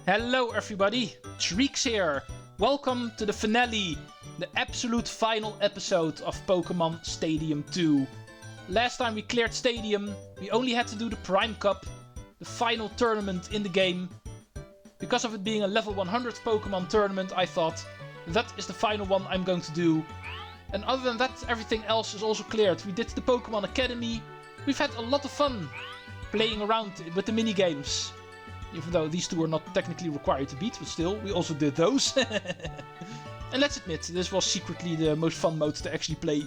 Hello everybody, Treecks here. Welcome to the finale, the absolute final episode of Pokémon Stadium 2. Last time we cleared Stadium, we only had to do the Prime Cup, the final tournament in the game. Because of it being a level 100 Pokémon tournament, I thought, that is the final one I'm going to do. And other than that, everything else is also cleared. We did the Pokémon Academy. We've had a lot of fun playing around with the minigames. Even though these two are not technically required to beat, but still, we also did those. And let's admit, this was secretly the most fun mode to actually play.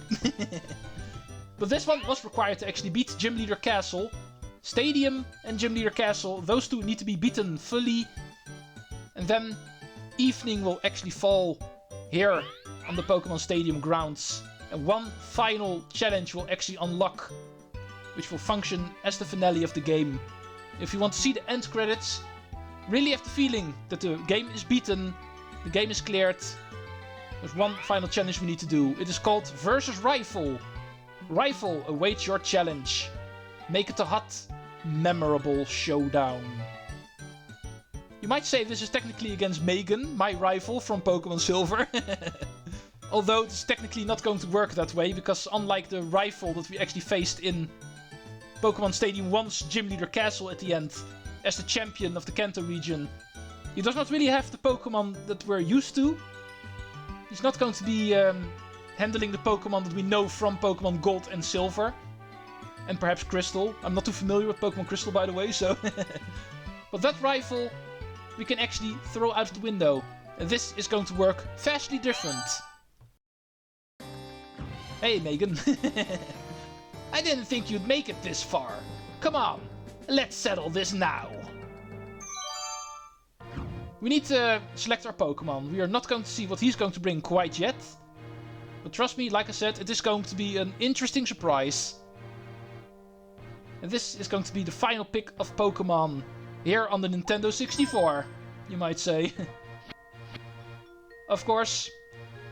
But this one was required to actually beat Gym Leader Castle. Stadium and Gym Leader Castle, those two need to be beaten fully. And then evening will actually fall here on the Pokémon Stadium grounds. And one final challenge will actually unlock, which will function as the finale of the game. If you want to see the end credits, really have the feeling that the game is beaten, the game is cleared. There's one final challenge we need to do. It is called Versus Rifle. Rifle awaits your challenge. Make it a hot, memorable showdown. You might say this is technically against Megan, my rival from Pokémon Silver. Although it's technically not going to work that way, because unlike the rival that we actually faced in Pokémon Stadium 1's Gym Leader Castle at the end, as the champion of the Kanto region, he does not really have the Pokémon that we're used to. He's not going to be handling the Pokémon that we know from Pokémon Gold and Silver. And perhaps Crystal. I'm not too familiar with Pokémon Crystal, by the way, so... But that rival we can actually throw out the window. And this is going to work vastly different. Hey, Megan. I didn't think you'd make it this far. Come on, let's settle this now. We need to select our Pokémon. We are not going to see what he's going to bring quite yet. But trust me, like I said, it is going to be an interesting surprise. And this is going to be the final pick of Pokémon here on the Nintendo 64, you might say. Of course,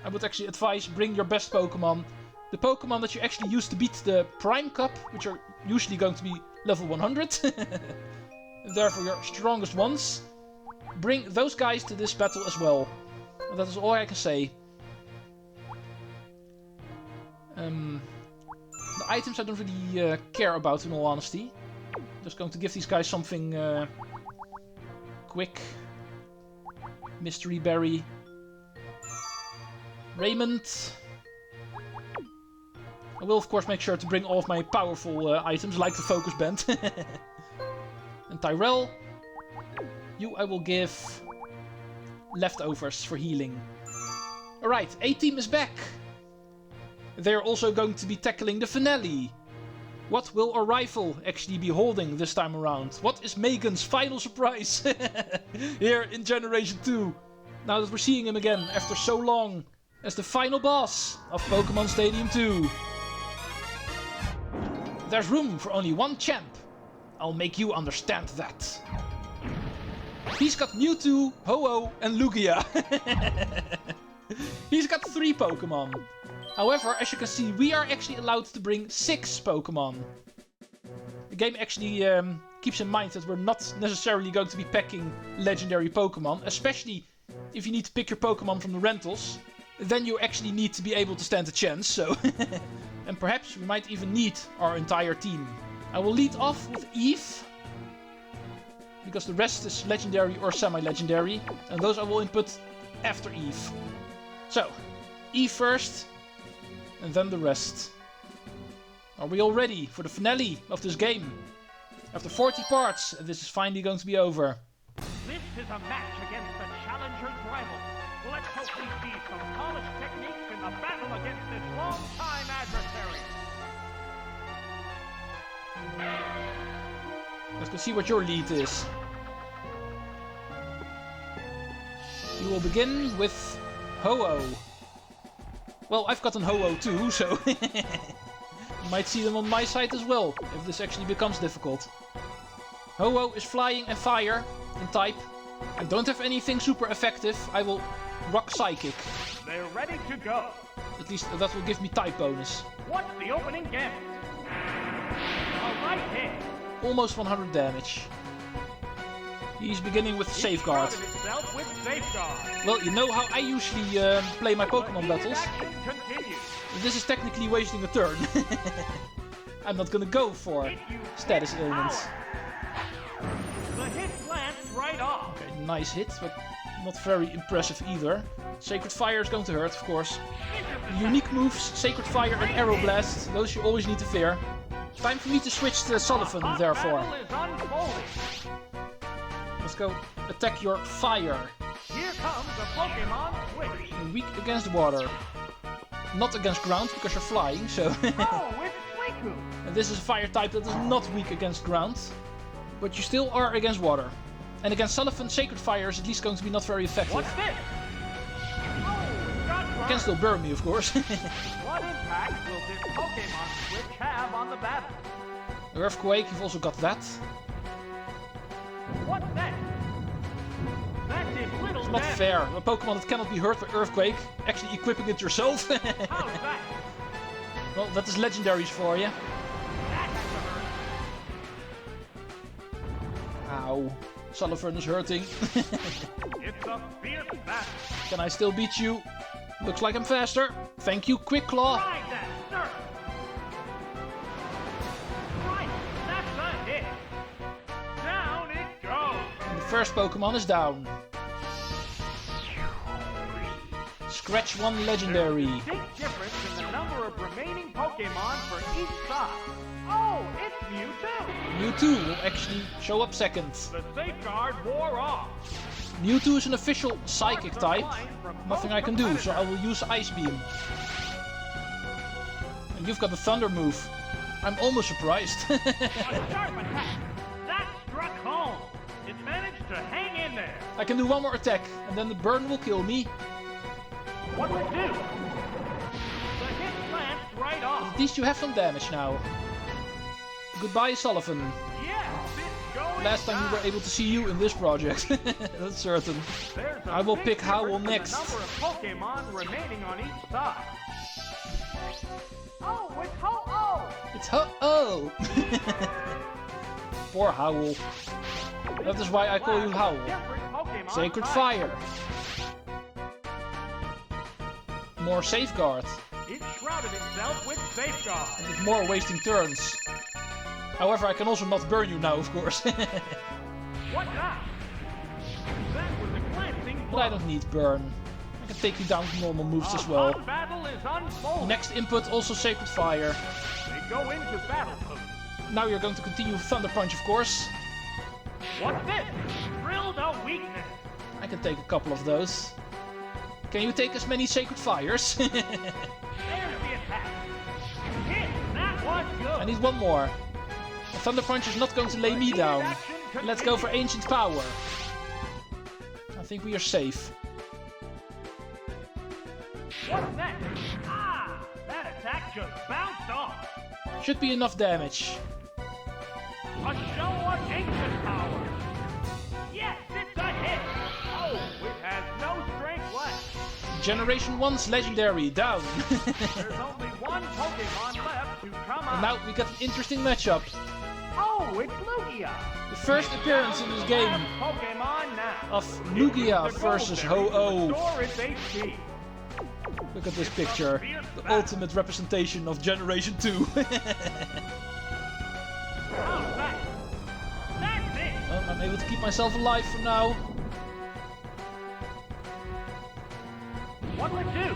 I would actually advise bring your best Pokémon. The Pokémon that you actually use to beat the Prime Cup, which are usually going to be level 100. And therefore your strongest ones. Bring those guys to this battle as well. And that is all I can say. The items I don't really care about, in all honesty. Just going to give these guys something quick. Mystery Berry. Raymond. I will of course make sure to bring all of my powerful items, like the Focus Band. And Tyrell, you I will give leftovers for healing. Alright, A-Team is back! They're also going to be tackling the finale. What will our rival actually be holding this time around? What is Megan's final surprise here in Generation 2? Now that we're seeing him again after so long as the final boss of Pokémon Stadium 2. There's room for only one champ. I'll make you understand that. He's got Mewtwo, Ho-Oh, and Lugia. He's got 3 Pokémon. However, as you can see, we are actually allowed to bring 6 Pokémon. The game actually keeps in mind that we're not necessarily going to be packing legendary Pokémon. Especially if you need to pick your Pokémon from the rentals. Then you actually need to be able to stand a chance, so... And perhaps we might even need our entire team. I will lead off with Eve. Because the rest is legendary or semi-legendary. And those I will input after Eve. So, Eve first. And then the rest. Are we all ready for the finale of this game? After 40 parts, this is finally going to be over. This is a match against the challenger's rival. Let's hope we see some polished techniques in the battle against this long-time adversary. Let's go see what your lead is. You will begin with Ho-Oh. Well, I've got an Ho-Oh too, so you might see them on my side as well, if this actually becomes difficult. Ho-Oh is flying and fire in type. I don't have anything super effective. I will rock Psychic. They're ready to go. At least that will give me type bonus. What's the opening gambit? A right hit. Almost 100 damage. He's beginning with Safeguard. It itself with safeguard. Well, you know how I usually play my Pokemon battles. Action continues. This is technically wasting a turn. I'm not gonna go for status ailments. The hit glanced right off. Okay, nice hit, but not very impressive either. Sacred Fire is going to hurt, of course. Unique moves, Sacred Fire and Arrow Blast. Those you always need to fear. Time for me to switch to Sullivan, therefore. Battle is unfolding. Let's go attack your fire. Here comes a Pokemon switch. You're weak against water. Not against ground, because you're flying, so... Oh, it's Suicune. And this is a fire type that is not weak against ground. But you still are against water. And against Sullivan, Sacred Fire is at least going to be not very effective. What's this? Oh, it got It burned. can still burn me, of course. What impact will this Pokemon switch have on the battle? Earthquake, you've also got that. What's that? That did little It's not damage. fair. A Pokemon that cannot be hurt by Earthquake, actually equipping it yourself. How's that? Well, that is Legendaries for you. That has to hurt. Ow. Sullivan is hurting. It's a fierce battle. Can I still beat you? Looks like I'm faster. Thank you, Quick Claw. Ride that surf. Right, that's a hit. Down it goes. And the first Pokemon is down. Scratch one Legendary. Big difference in the number of remaining Pokemon for each side. Oh, it's Mewtwo. Mewtwo will actually show up second. The safeguard wore off. Mewtwo is an official Psychic type. Nothing I can do, so I will use Ice Beam. And you've got the Thunder move. I'm almost surprised. A sharp attack. That struck home. It managed to hang in there. I can do one more attack, and then the burn will kill me. What to do? The hit glanced right off. At least you have some damage now. Goodbye, Sullivan. Yes, it's going Last time we were down. able to see you in this project. That's certain. There's a I will big pick Howl difference in next. The number of Pokemon remaining on each side. Oh, it's Ho-Oh! It's Ho-Oh! Poor Howl. That is why I call you Howl. Different Pokemon Sacred types. Fire. More Safeguard. It shrouded itself with safeguard. With more wasting turns. However, I can also not burn you now, of course. What now? That was a glancing But I blow. don't need burn. I can take you down with normal moves A as well. hot battle is unfolding. Next input, also Sacred Fire. They go into battle mode. Now you're going to continue with Thunder Punch, of course. What's this? Drilled a weakness. I can take a couple of those. Can you take as many Sacred Fires? There's the attack. Hit. That was good. I need one more. A Thunder Punch is not going to lay me down. Let's go for Ancient Power. I think we are safe. What's next? Ah! That attack just bounced off. Should be enough damage. A show of ancient power. Yes, it's a hit. Oh, it has no strength left. Generation 1's Legendary, down. There's only one Pokemon left to come out. And now we got an interesting matchup. Oh, it's Lugia. The first appearance in this game Pokemon now. of Lugia versus Ho-Oh. Restore its HP. Look at this picture. The ultimate representation of Generation 2. How's that? That's it. Well, I'm able to keep myself alive for now. What would do? It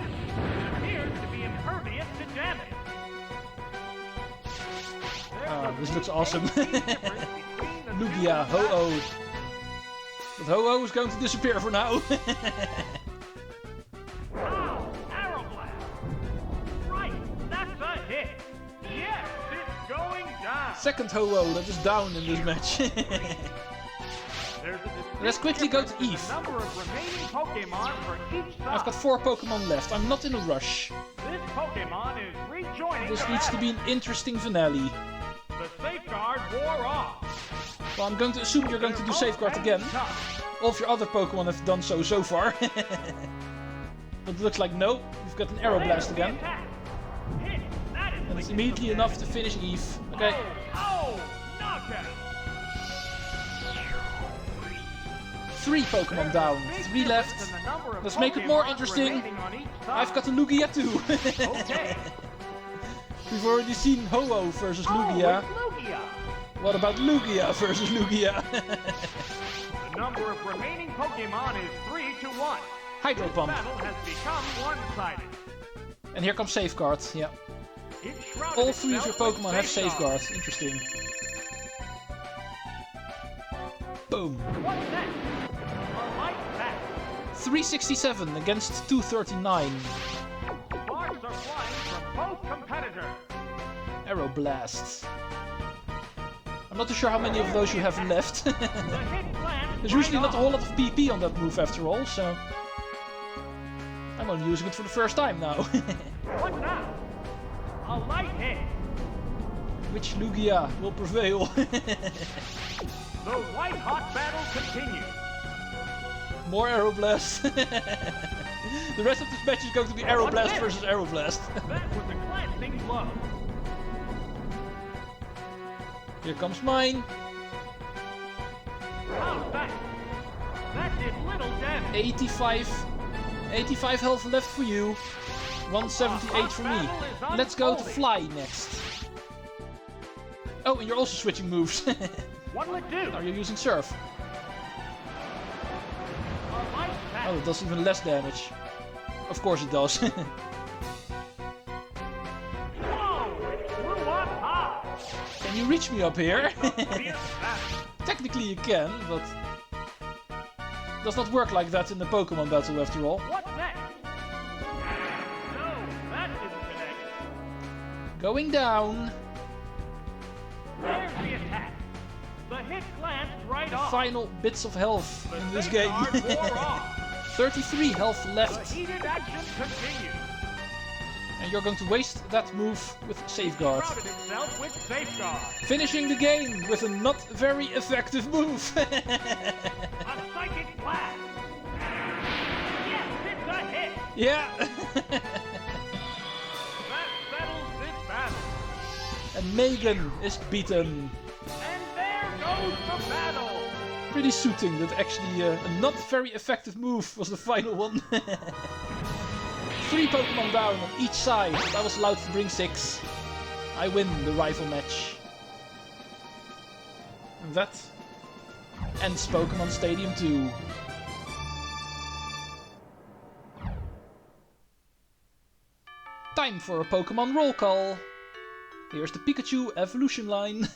appears to be impervious to damage. This looks awesome. Lugia, Lugia, Ho-Oh. But Ho-Oh is going to disappear for now. Wow, Arrow Blast. Right, that's a hit. Yes, it's going down. Second Ho-Oh that is down in this match. There's a distinct Let's quickly go to difference in Eve. the number of remaining Pokemon for each side. I've got 4 Pokemon left. I'm not in a rush. This Pokemon is rejoining This the needs to battle. be an interesting finale. The safeguard wore off. Well, I'm going to assume you're going to do Safeguard again. All of your other Pokemon have done so far. But it looks like no. You've got an Arrow Blast again. And it's immediately enough to finish Eve. Okay. Oh, knockout. 3 Pokemon down, 3 left. Let's make it more interesting. I've got a Lugia too. Okay. We've already seen Ho-Oh versus Lugia. Lugia. What about Lugia versus Lugia? The number of remaining Pokemon is 3 to 1. Hydro This Pump. battle has become one-sided. And here comes Safeguard, yeah. It shrouded All 3 of your itself with Pokemon have Safeguard. Interesting. Boom. What's next? A light pack. 367 against 239. Sparks are flying from both competitors. Arrow Blasts. I'm not too sure how many of those you have left. The hit lands There's usually right not a off. whole lot of PP on that move after all, so... I'm only using it for the first time now. What now? A light hit. Which Lugia will prevail? The white-hot battle continues. More Arrow Blast. The rest of this match is going to be Arrow What's Blast this? versus Arrow Blast. That was a glancing blow. Here comes mine. How's that? That did little damage. 85 health left for you. 178 for me. Let's go to Fly next. Oh, and you're also switching moves. What'll it do? Now you're using Surf. A light pack. Oh, it does even less damage. Of course it does. Whoa! It flew up high. Can you reach me up here? A fierce battle. Technically you can, but... does not work like that in the Pokemon battle after all. What's next? No, that didn't connect. Going down. There's the attack. The hit glanced right off. Final bits of health The in this game. safeguard wore off. 33 health The left. heated action continues. And you're going to waste that move with Safeguard. Shrouded itself with safeguard. Finishing the game with a not very effective move. A psychic blast. Yes, it's a hit. Yeah. That settles this battle. And Megan is beaten. And there goes the battle. Pretty suiting that actually a not very effective move was the final one. 3 Pokemon down on each side. I was allowed to bring 6. I win the rival match. And that ends Pokémon Stadium 2. Time for a Pokemon roll call. Here's the Pikachu evolution line.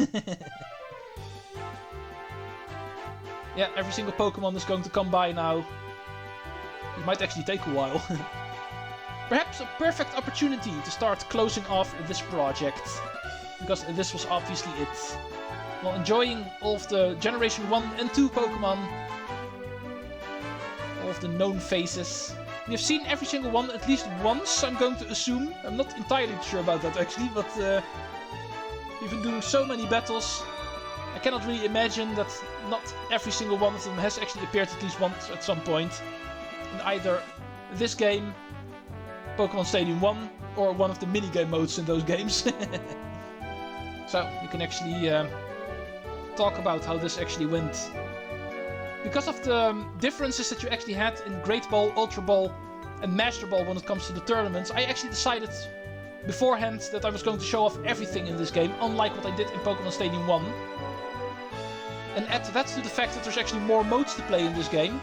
Yeah, every single Pokemon is going to come by now. It might actually take a while. Perhaps a perfect opportunity to start closing off this project. Because this was obviously it. While enjoying all of the Generation 1 and 2 Pokemon. All of the known faces. We have seen every single one at least once, I'm going to assume. I'm not entirely sure about that actually, but we've been doing so many battles. I cannot really imagine that not every single one of them has actually appeared at least once at some point. In either this game, Pokémon Stadium 1, or one of the minigame modes in those games. So, we can actually talk about how this actually went. Because of the differences that you actually had in Great Ball, Ultra Ball and Master Ball when it comes to the tournaments, I actually decided beforehand that I was going to show off everything in this game, unlike what I did in Pokémon Stadium 1. And add that to the fact that there's actually more modes to play in this game.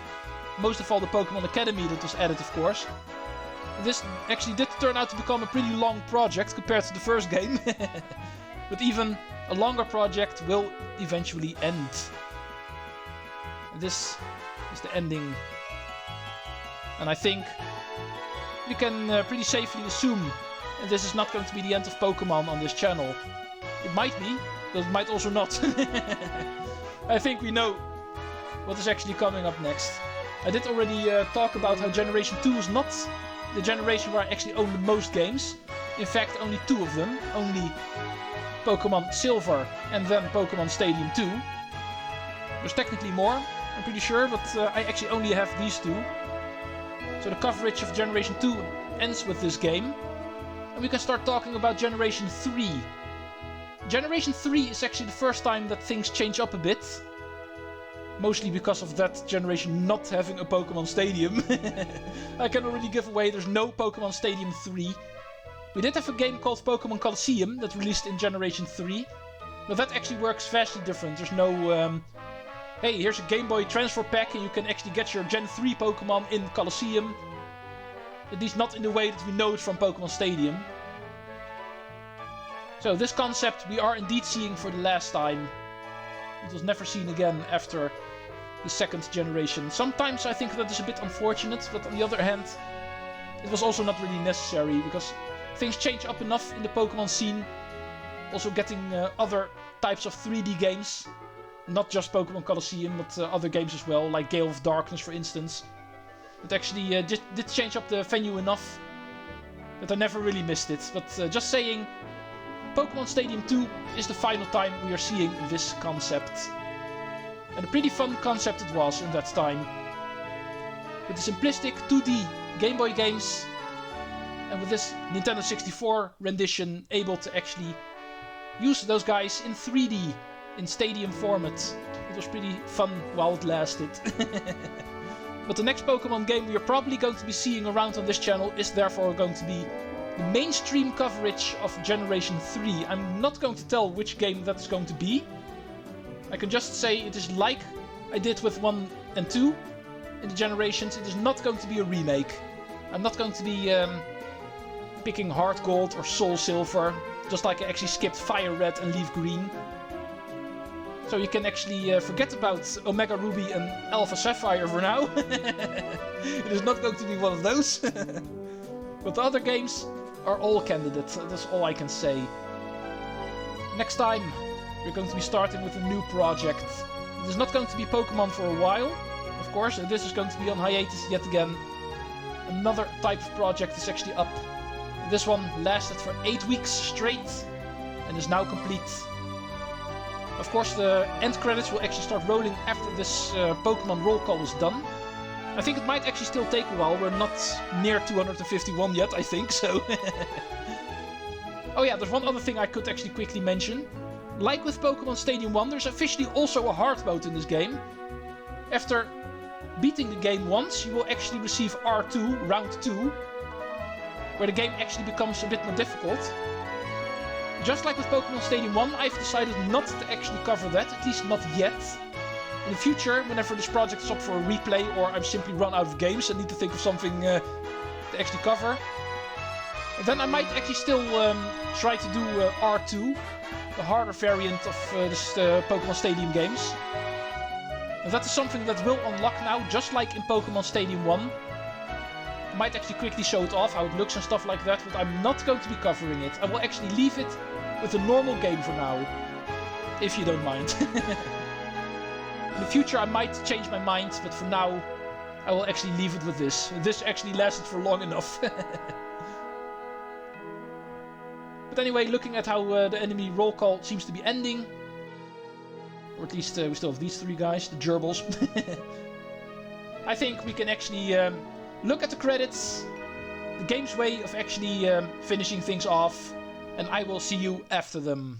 Most of all the Pokémon Academy that was added, of course. This actually did turn out to become a pretty long project compared to the first game. But even a longer project will eventually end. This is the ending. And I think we can pretty safely assume that this is not going to be the end of Pokemon on this channel. It might be, but it might also not. I think we know what is actually coming up next. I did already talk about how Generation 2 is not the generation where I actually own the most games. In fact, only 2 of them. Only Pokémon Silver and then Pokémon Stadium 2. There's technically more, I'm pretty sure, but I actually only have these 2. So the coverage of Generation 2 ends with this game. And we can start talking about Generation 3. Generation 3 is actually the first time that things change up a bit. Mostly because of that generation not having a Pokémon Stadium. I cannot really give away, there's no Pokémon Stadium 3. We did have a game called Pokémon Colosseum that released in Generation 3. But that actually works vastly different. There's no... hey, here's a Game Boy Transfer Pak and you can actually get your Gen 3 Pokémon in Colosseum. At least not in the way that we know it from Pokémon Stadium. So this concept we are indeed seeing for the last time. It was never seen again after the second generation. Sometimes I think that is a bit unfortunate, but on the other hand, it was also not really necessary, because things change up enough in the Pokemon scene. Also getting other types of 3D games. Not just Pokemon Colosseum, but other games as well, like Gale of Darkness for instance. It actually just did change up the venue enough that I never really missed it. But just saying, Pokémon Stadium 2 is the final time we are seeing this concept. And a pretty fun concept it was in that time. With the simplistic 2D Game Boy games, and with this Nintendo 64 rendition able to actually use those guys in 3D, in Stadium format. It was pretty fun while it lasted. But the next Pokemon game we are probably going to be seeing around on this channel is therefore going to be the mainstream coverage of Generation 3. I'm not going to tell which game that is going to be. I can just say it is like I did with 1 and 2 in the generations. It is not going to be a remake. I'm not going to be picking Heart Gold or Soul Silver, just like I actually skipped Fire Red and Leaf Green. So you can actually forget about Omega Ruby and Alpha Sapphire for now. It is not going to be one of those. But the other games are all candidates, that's all I can say. Next time, we're going to be starting with a new project. It is not going to be Pokemon for a while, of course, and this is going to be on hiatus yet again. Another type of project is actually up. This one lasted for 8 weeks straight, and is now complete. Of course, the end credits will actually start rolling after this Pokemon roll call is done. I think it might actually still take a while. We're not near 251 yet, I think, so... Oh yeah, there's one other thing I could actually quickly mention. Like with Pokémon Stadium 1, there's officially also a hard mode in this game. After beating the game once, you will actually receive R2, round 2, where the game actually becomes a bit more difficult. Just like with Pokémon Stadium 1, I've decided not to actually cover that, at least not yet. In the future, whenever this project is up for a replay, or I'm simply run out of games and need to think of something to actually cover, then I might actually still try to do R2, the harder variant of this Pokémon Stadium games. And that is something that will unlock now, just like in Pokémon Stadium 1. I might actually quickly show it off, how it looks and stuff like that, but I'm not going to be covering it. I will actually leave it with a normal game for now, if you don't mind. In the future I might change my mind, but for now I will actually leave it with this. This actually lasted for long enough. But anyway, looking at how the enemy roll call seems to be ending, or at least we still have these 3 guys, the gerbils. I think we can actually look at the credits, the game's way of actually finishing things off, and I will see you after them.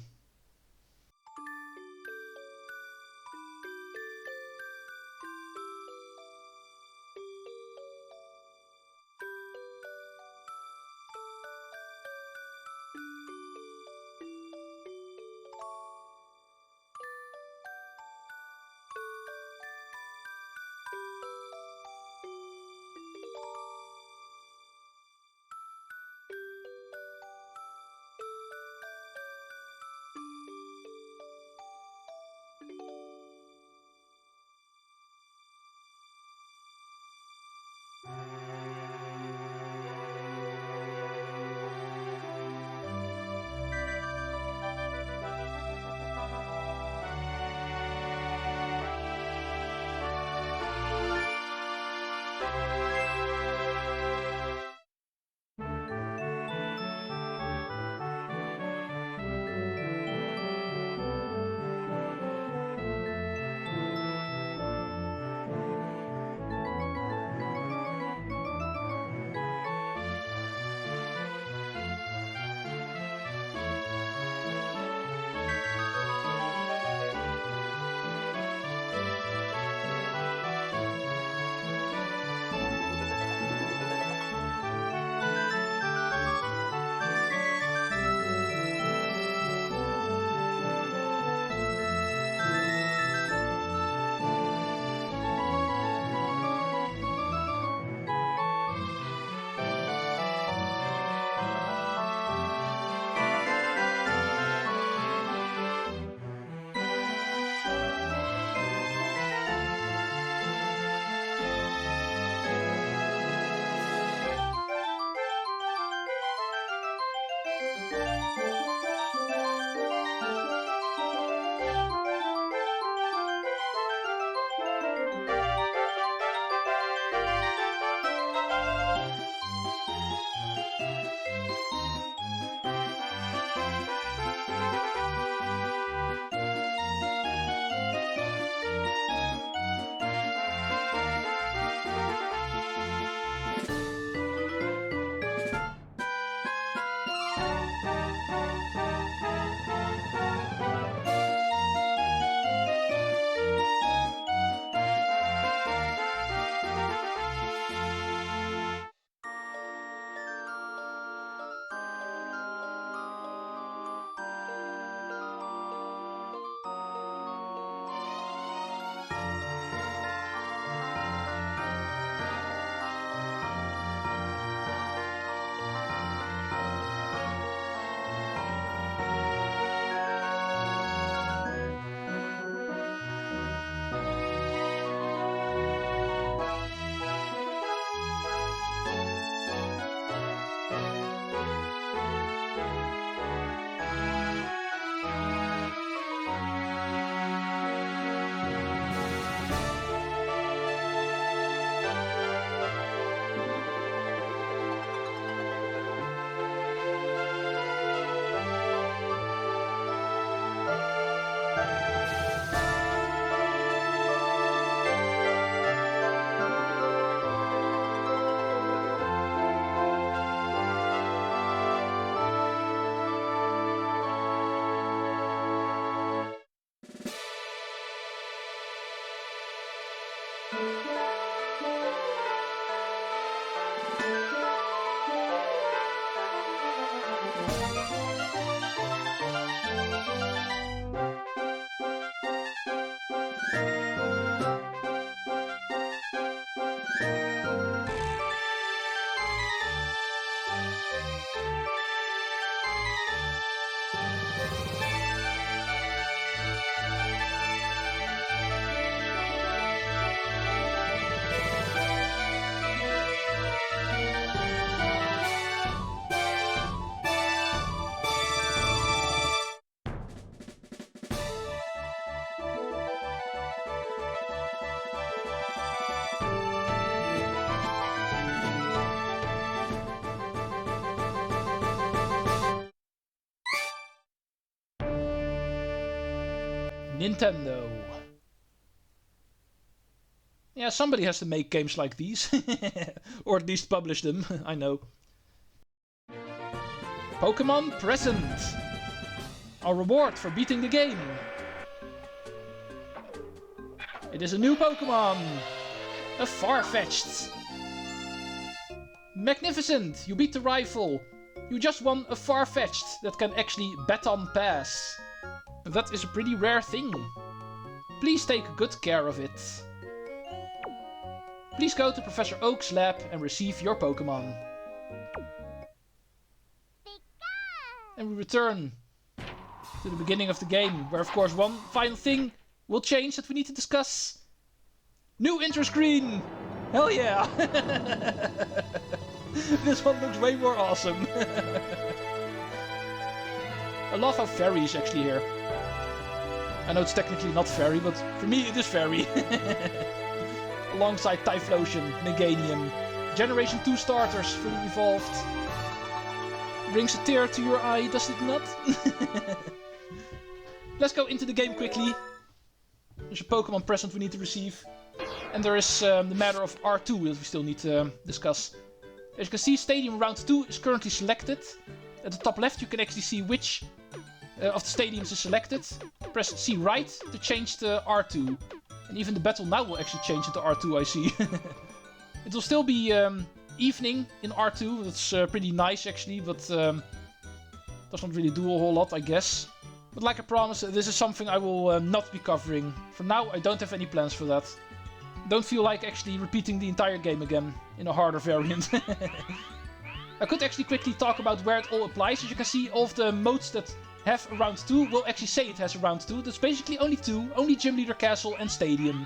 Nintendo. Yeah, somebody has to make games like these. Or at least publish them, I know. Pokémon Present. Our reward for beating the game. It is a new Pokémon. A Farfetch'd. Magnificent! You beat the rival. You just won a Farfetch'd that can actually baton pass. That is a pretty rare thing. Please take good care of it. Please go to Professor Oak's lab and receive your Pokémon. And we return to the beginning of the game, where of course one final thing will change that we need to discuss. New intro screen! Hell yeah! This one looks way more awesome. I love how fairy is actually here. I know it's technically not fairy, but for me it is fairy. Alongside Typhlosion, Meganium. Generation 2 starters, fully evolved. Brings a tear to your eye, does it not? Let's go into the game quickly. There's a Pokemon present we need to receive. And there is the matter of R2 that we still need to discuss. As you can see, Stadium Round 2 is currently selected. At the top left you can actually see which of the stadiums is selected. Press C right to change to R2. And even the battle now will actually change into R2, I see. It will still be evening in R2. That's pretty nice actually, but does not really do a whole lot, I guess. But like I promised, this is something I will not be covering. For now, I don't have any plans for that. Don't feel like actually repeating the entire game again in a harder variant. I could actually quickly talk about where it all applies. As you can see, all of the modes that have a round 2 will actually say it has a round 2. That's basically only 2. Only Gym Leader Castle and Stadium.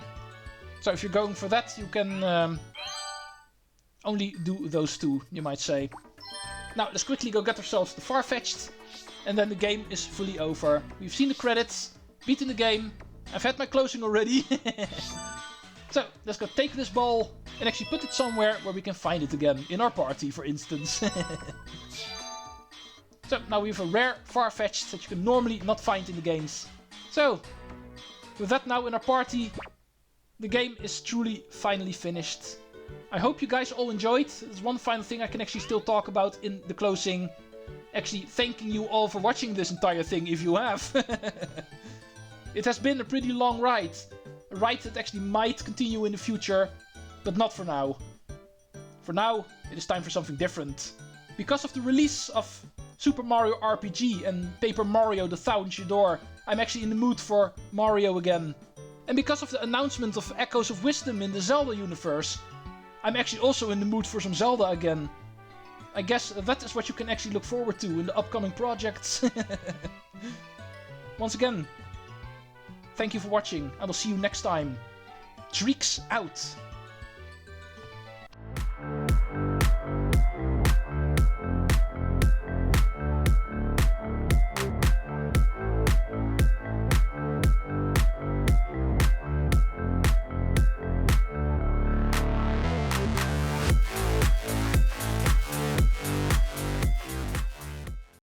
So if you're going for that, you can only do those 2, you might say. Now, let's quickly go get ourselves the Farfetch'd. And then the game is fully over. We've seen the credits, beaten the game. I've had my closing already. So, let's go take this ball and actually put it somewhere where we can find it again. In our party, for instance. So, now we have a rare Farfetch'd that you can normally not find in the games. So, with that now in our party, the game is truly finally finished. I hope you guys all enjoyed. There's one final thing I can actually still talk about in the closing. Actually, thanking you all for watching this entire thing, if you have. It has been a pretty long ride. A ride that actually might continue in the future, but not for now. For now, it is time for something different. Because of the release of Super Mario RPG and Paper Mario The Thousand Year Door, I'm actually in the mood for Mario again. And because of the announcement of Echoes of Wisdom in the Zelda universe, I'm actually also in the mood for some Zelda again. I guess that is what you can actually look forward to in the upcoming projects. Once again, thank you for watching. I will see you next time. Treecks out!